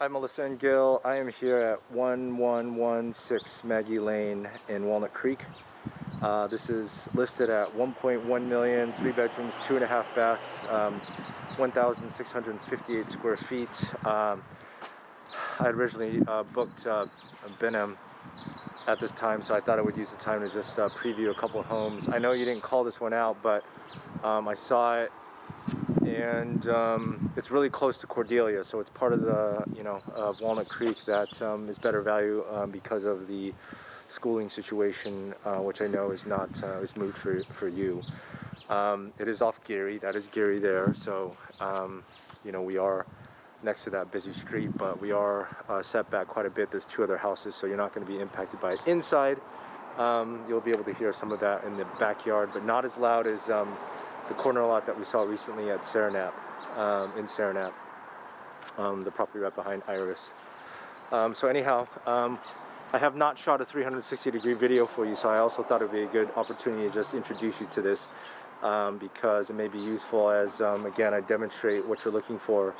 Hi Melissa and Gil, I am here at 1116 Maggie Lane in Walnut Creek. This is listed at 1.1 million, 3 bedrooms, 2.5 baths, 1,658 square feet. I originally booked Benham at this time, so I thought I would use the time to just preview a couple of homes. I know you didn't call this one out, but I saw it, and it's really close to Cordelia, so it's part of the Walnut Creek that is better value because of the schooling situation, which I know is not is moved for you. It is off Geary. That is Geary there, so we are next to that busy street, but we are set back quite a bit. There's 2 other houses, so you're not going to be impacted by it inside. You'll be able to hear some of that in the backyard, but not as loud as the corner lot that we saw recently at Saranap, in Saranap, the property right behind Iris. So anyhow, I have not shot a 360-degree video for you, so I also thought it would be a good opportunity to just introduce you to this because it may be useful as, again, I demonstrate what you're looking for.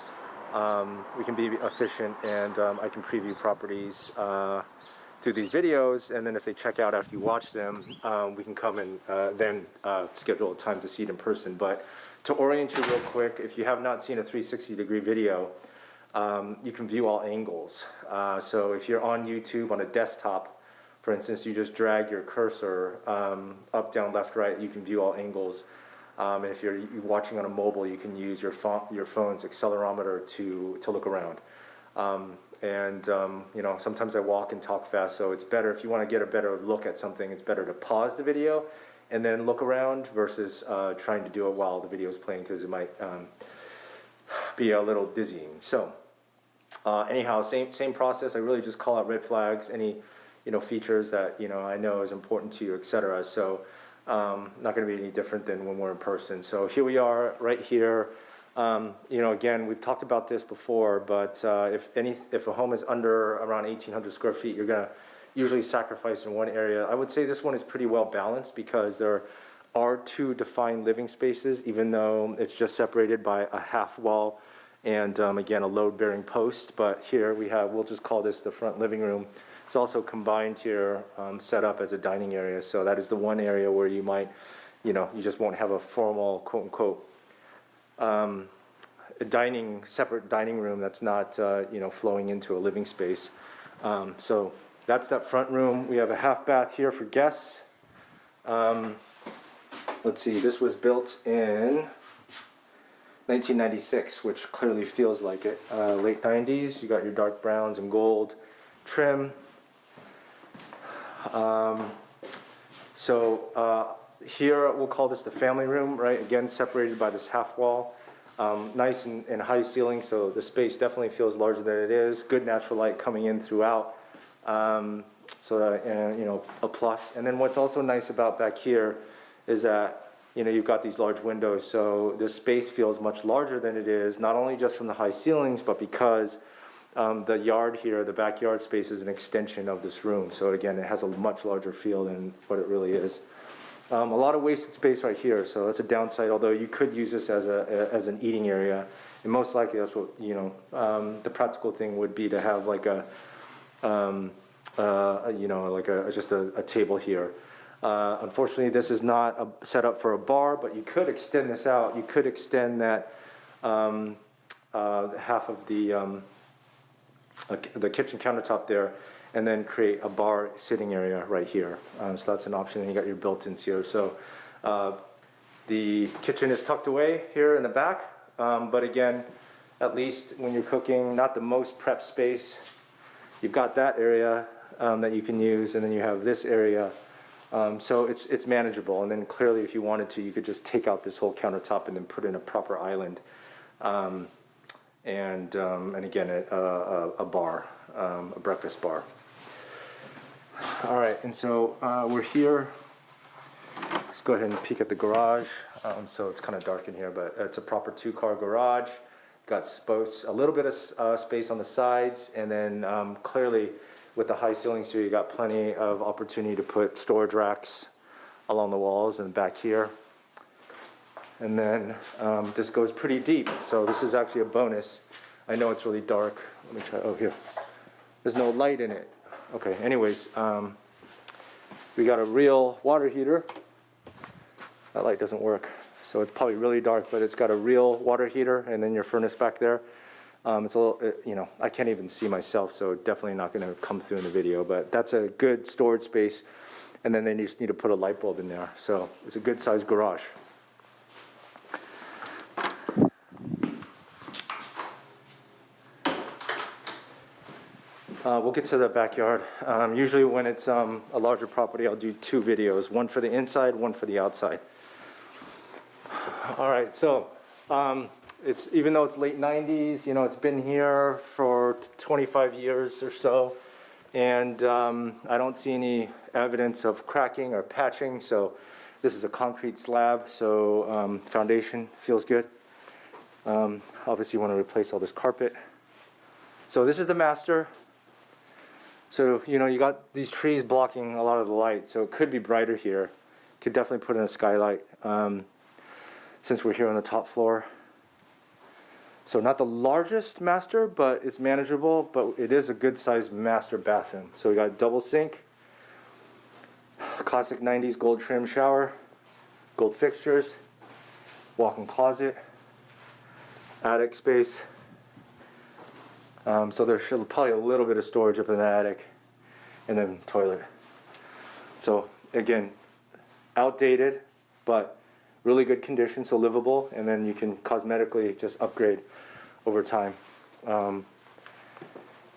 We can be efficient, and I can preview properties through these videos, and then if they check out after you watch them, we can come and then schedule a time to see it in person. But to orient you real quick, if you have not seen a 360-degree video, you can view all angles. So if you're on YouTube on a desktop, for instance, you just drag your cursor up, down, left, right, you can view all angles. And if you're watching on a mobile, you can use your phone's accelerometer to look around. Sometimes I walk and talk fast, so it's better if you want to get a better look at something, it's better to pause the video and then look around versus trying to do it while the video is playing, because it might be a little dizzying. So anyhow, same process. I really just call out red flags, any features that I know is important to you, etc. So not going to be any different than when we're in person. So here we are right here. Again, we've talked about this before, but if a home is under around 1,800 square feet, you're going to usually sacrifice in one area. I would say this one is pretty well balanced because there are 2 defined living spaces, even though it's just separated by a half wall and again a load-bearing post. But here we'll just call this the front living room. It's also combined here, set up as a dining area. So that is the one area where you might, you just won't have a formal quote-unquote a separate dining room that's not flowing into a living space. So that's that front room. We have a half bath here for guests. Let's see, this was built in 1996, which clearly feels like it. Late 90s. You got your dark browns and gold trim. Here we'll call this the family room, right? Again, separated by this half wall. Nice and high ceiling, so the space definitely feels larger than it is. Good natural light coming in throughout, a plus. And then what's also nice about back here is that you've got these large windows, so this space feels much larger than it is, not only just from the high ceilings, but because the yard here, the backyard space, is an extension of this room. So again, it has a much larger feel than what it really is. A lot of wasted space right here, so that's a downside, although you could use this as an eating area, and most likely that's what the practical thing would be, to have like just a table here. Unfortunately, this is not set up for a bar, but you could extend this out. You could extend that half of the kitchen countertop there, and then create a bar sitting area right here. So that's an option. And you got your built-ins here. So the kitchen is tucked away here in the back, but again, at least when you're cooking, not the most prep space. You've got that area that you can use, and then you have this area. So it's manageable. And then clearly, if you wanted to, you could just take out this whole countertop and then put in a proper island. And again, a bar, a breakfast bar. All right, and so we're here. Let's go ahead and peek at the garage. So it's kind of dark in here, but it's a proper 2-car garage. Got a little bit of space on the sides, and then clearly with the high ceilings here, you got plenty of opportunity to put storage racks along the walls and back here. And then this goes pretty deep, so this is actually a bonus. I know it's really dark. Let me try. Oh, here. There's no light in it. Okay, anyways, we got a real water heater. That light doesn't work, so it's probably really dark, but it's got a real water heater, and then your furnace back there. It's a little, you know, I can't even see myself, so definitely not going to come through in the video, but that's a good storage space. And then they just need to put a light bulb in there, so it's a good sized garage. We'll get to the backyard. Usually when it's a larger property, I'll do 2 videos, one for the inside, one for the outside. All right, so it's, even though it's late 90s, you know, it's been here for 25 years or so, and I don't see any evidence of cracking or patching. So this is a concrete slab, so foundation feels good. Obviously you want to replace all this carpet. So this is the master. So, you know, you got these trees blocking a lot of the light, so it could be brighter here. Could definitely put in a skylight since we're here on the top floor. So not the largest master, but it's manageable, but it is a good sized master bathroom. So we got double sink, classic 90s gold trim shower, gold fixtures, walk-in closet, attic space. So there's probably a little bit of storage up in the attic, and then toilet. So again, outdated, but really good condition, so livable, and then you can cosmetically just upgrade over time. Or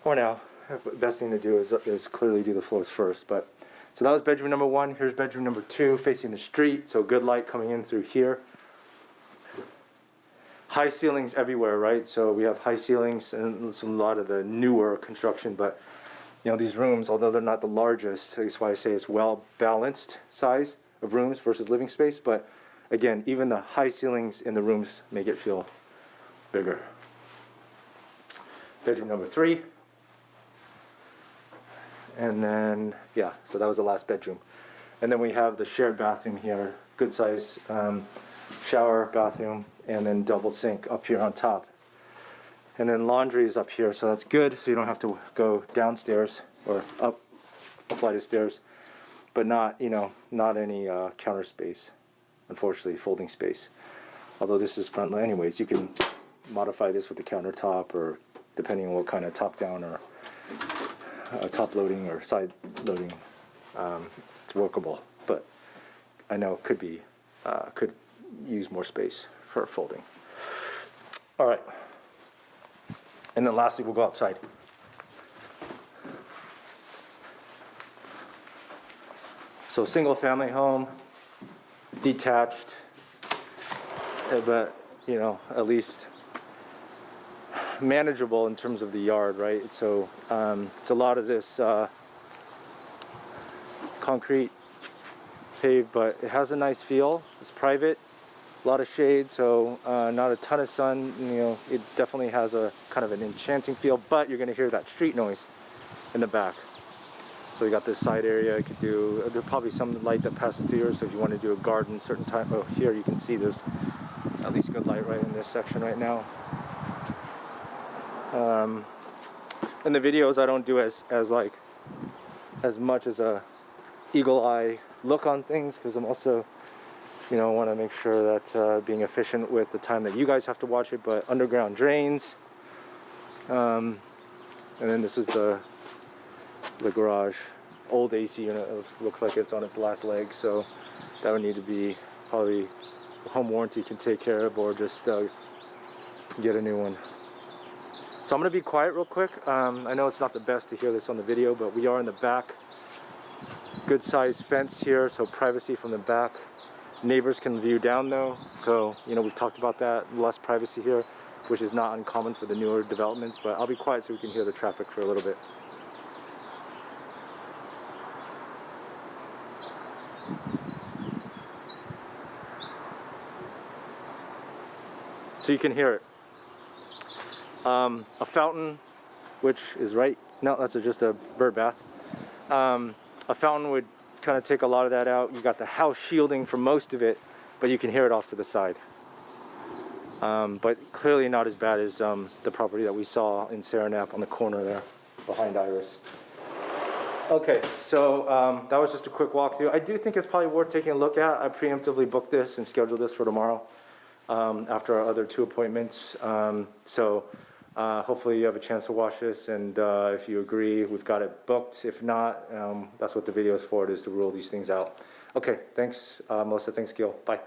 now, the best thing to do is clearly do the floors first. But so that was bedroom number 1. Here's bedroom number 2, facing the street, so good light coming in through here. High ceilings everywhere, right? So we have high ceilings and a lot of the newer construction, but you know, these rooms, although they're not the largest, that's why I say it's well balanced size of rooms versus living space, but again, even the high ceilings in the rooms make it feel bigger. Bedroom number 3. And then, yeah, so that was the last bedroom. And then we have the shared bathroom here, good size shower, bathroom, and then double sink up here on top. And then laundry is up here, so that's good, so you don't have to go downstairs or up a flight of stairs, but not, you know, not any counter space, unfortunately, folding space. Although this is front, anyways, you can modify this with the countertop, or depending on what kind of top down or top loading or side loading, it's workable. But I know it could be, could use more space for folding. All right. And then lastly, we'll go outside. So single family home, detached, but you know, at least manageable in terms of the yard, right? So it's a lot of this concrete paved, but it has a nice feel. It's private, a lot of shade, so not a ton of sun. You know, it definitely has a kind of an enchanting feel, but you're going to hear that street noise in the back. So you got this side area. You could do, there's probably some light that passes through here, so if you want to do a garden certain time, oh, here you can see there's at least good light right in this section right now. In the videos I don't do as much as a eagle eye look on things, because I'm also, you know, want to make sure that being efficient with the time that you guys have to watch it. But underground drains, and then this is the garage, old AC unit. It looks like it's on its last leg, so that would need to be probably home warranty can take care of, or just get a new one. So I'm going to be quiet real quick. I know it's not the best to hear this on the video, but we are in the back. Good sized fence here, so privacy from the back. Neighbors can view down though, so you know, we've talked about that, less privacy here, which is not uncommon for the newer developments. But I'll be quiet so we can hear the traffic for a little bit. So you can hear it. A fountain, which is right, no, that's just a bird bath. A fountain would kind of take a lot of that out. You got the house shielding for most of it, but you can hear it off to the side. but clearly not as bad as the property that we saw in Saranap on the corner there behind Iris. Okay, so that was just a quick walkthrough. I do think it's probably worth taking a look at. I preemptively booked this and scheduled this for tomorrow after our other 2 appointments. Hopefully you have a chance to watch this, and if you agree, we've got it booked. If not, that's what the video is for, is to rule these things out. Okay, thanks, Melissa. Thanks, Gil. Bye.